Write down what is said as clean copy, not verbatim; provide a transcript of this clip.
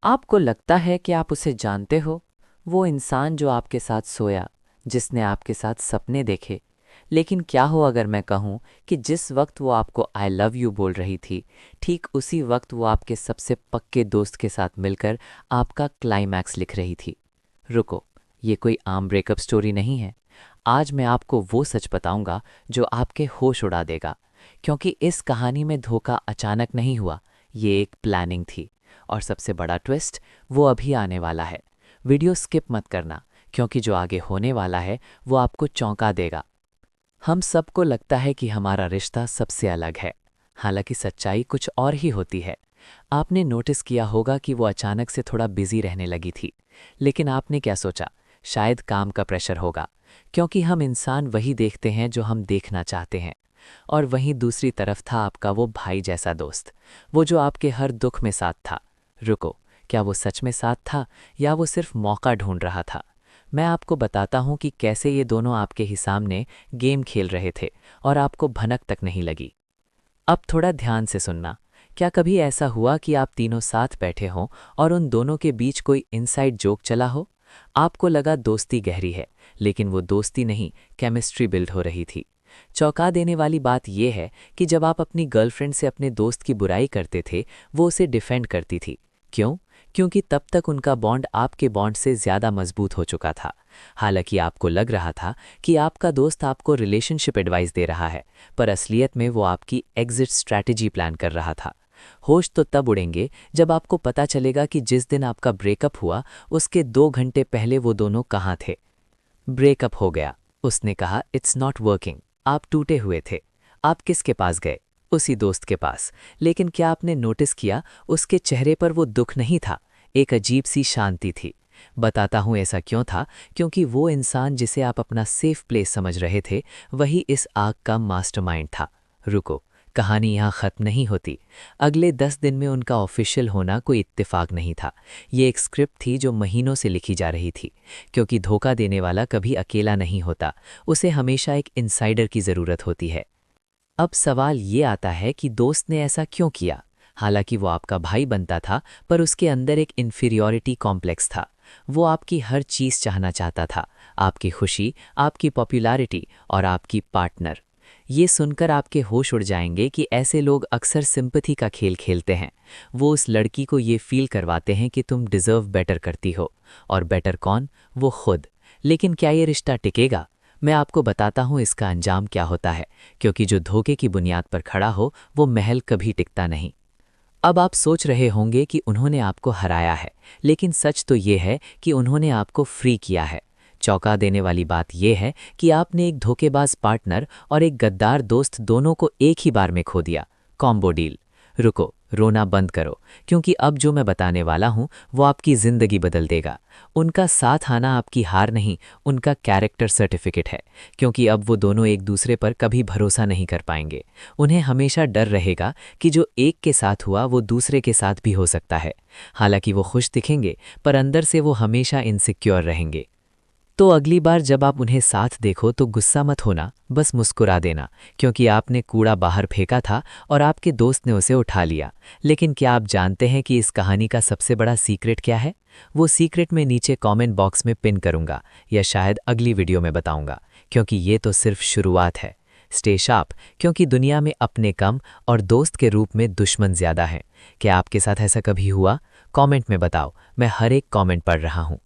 आपको लगता है कि आप उसे जानते हो, वो इंसान जो आपके साथ सोया, जिसने आपके साथ सपने देखे। लेकिन क्या हो अगर मैं कहूँ कि जिस वक्त वो आपको आई लव यू बोल रही थी, ठीक उसी वक्त वो आपके सबसे पक्के दोस्त के साथ मिलकर आपका क्लाइमैक्स लिख रही थी। रुको, ये कोई आम ब्रेकअप स्टोरी नहीं है। आज मैं आपको वो सच बताऊंगा जो आपके होश उड़ा देगा, क्योंकि इस कहानी में धोखा अचानक नहीं हुआ, ये एक प्लानिंग थी। और सबसे बड़ा ट्विस्ट वो अभी आने वाला है। वीडियो स्किप मत करना, क्योंकि जो आगे होने वाला है वो आपको चौंका देगा। हम सबको लगता है कि हमारा रिश्ता सबसे अलग है, हालांकि सच्चाई कुछ और ही होती है। आपने नोटिस किया होगा कि वो अचानक से थोड़ा बिजी रहने लगी थी, लेकिन आपने क्या सोचा? शायद काम का प्रेशर होगा, क्योंकि हम इंसान वही देखते हैं जो हम देखना चाहते हैं। और वहीं दूसरी तरफ था आपका वो भाई जैसा दोस्त, वो जो आपके हर दुख में साथ था। रुको, क्या वो सच में साथ था या वो सिर्फ मौका ढूंढ रहा था? मैं आपको बताता हूं कि कैसे ये दोनों आपके ही सामने गेम खेल रहे थे और आपको भनक तक नहीं लगी। अब थोड़ा ध्यान से सुनना। क्या कभी ऐसा हुआ कि आप तीनों साथ बैठे हों और उन दोनों के बीच कोई इनसाइड जोक चला हो? आपको लगा दोस्ती गहरी है, लेकिन वो दोस्ती नहीं, केमिस्ट्री बिल्ड हो रही थी। चौंका देने वाली बात यह है कि जब आप अपनी गर्लफ्रेंड से अपने दोस्त की बुराई करते थे, वो उसे डिफेंड करती थी। क्यों? क्योंकि तब तक उनका बॉन्ड आपके बॉन्ड से ज़्यादा मजबूत हो चुका था। हालांकि आपको लग रहा था कि आपका दोस्त आपको रिलेशनशिप एडवाइस दे रहा है, पर असलियत में वो आपकी एग्जिट स्ट्रैटेजी प्लान कर रहा था। होश तो तब उड़ेंगे जब आपको पता चलेगा कि जिस दिन आपका ब्रेकअप हुआ, उसके 2 घंटे पहले वो दोनों कहाँ थे। ब्रेकअप हो गया, उसने कहा इट्स नॉट वर्किंग। आप टूटे हुए थे। आप किसके पास गए? उसी दोस्त के पास। लेकिन क्या आपने नोटिस किया, उसके चेहरे पर वो दुख नहीं था, एक अजीब सी शांति थी। बताता हूं ऐसा क्यों था, क्योंकि वो इंसान जिसे आप अपना सेफ प्लेस समझ रहे थे, वही इस आग का मास्टरमाइंड था। रुको, कहानी यहाँ खत्म नहीं होती। अगले 10 दिन में उनका ऑफिशियल होना कोई इत्तेफाक नहीं था। ये एक स्क्रिप्ट थी जो महीनों से लिखी जा रही थी, क्योंकि धोखा देने वाला कभी अकेला नहीं होता, उसे हमेशा एक इनसाइडर की ज़रूरत होती है। अब सवाल ये आता है कि दोस्त ने ऐसा क्यों किया? हालांकि वो आपका भाई बनता था, पर उसके अंदर एक इन्फीरियॉरिटी कॉम्प्लेक्स था। वो आपकी हर चीज़ चाहना चाहता था, आपकी खुशी, आपकी पॉपुलैरिटी और आपकी पार्टनर। ये सुनकर आपके होश उड़ जाएंगे कि ऐसे लोग अक्सर सिंपैथी का खेल खेलते हैं। वो उस लड़की को ये फील करवाते हैं कि तुम डिज़र्व बेटर करती हो। और बेटर कौन? वो खुद। लेकिन क्या ये रिश्ता टिकेगा? मैं आपको बताता हूँ इसका अंजाम क्या होता है, क्योंकि जो धोखे की बुनियाद पर खड़ा हो, वो महल कभी टिकता नहीं। अब आप सोच रहे होंगे कि उन्होंने आपको हराया है, लेकिन सच तो ये है कि उन्होंने आपको फ्री किया है। चौंका देने वाली बात यह है कि आपने एक धोखेबाज पार्टनर और एक गद्दार दोस्त दोनों को एक ही बार में खो दिया। Combo deal. रुको, रोना बंद करो, क्योंकि अब जो मैं बताने वाला हूं वो आपकी जिंदगी बदल देगा। उनका साथ आना आपकी हार नहीं, उनका कैरेक्टर सर्टिफिकेट है, क्योंकि अब वो दोनों एक दूसरे पर कभी भरोसा नहीं कर पाएंगे। उन्हें हमेशा डर रहेगा कि जो एक के साथ हुआ वो दूसरे के साथ भी हो सकता है। हालांकि वो खुश दिखेंगे, पर अंदर से वो हमेशा इनसिक्योर रहेंगे। तो अगली बार जब आप उन्हें साथ देखो तो गुस्सा मत होना, बस मुस्कुरा देना, क्योंकि आपने कूड़ा बाहर फेंका था और आपके दोस्त ने उसे उठा लिया। लेकिन क्या आप जानते हैं कि इस कहानी का सबसे बड़ा सीक्रेट क्या है? वो सीक्रेट मैं नीचे कमेंट बॉक्स में पिन करूंगा, या शायद अगली वीडियो में बताऊंगा, क्योंकि ये तो सिर्फ शुरुआत है। स्टे शार्प, क्योंकि दुनिया में अपने कम और दोस्त के रूप में दुश्मन ज्यादा हैं। क्या आपके साथ ऐसा कभी हुआ? कमेंट में बताओ, मैं हर एक कमेंट पढ़ रहा हूँ।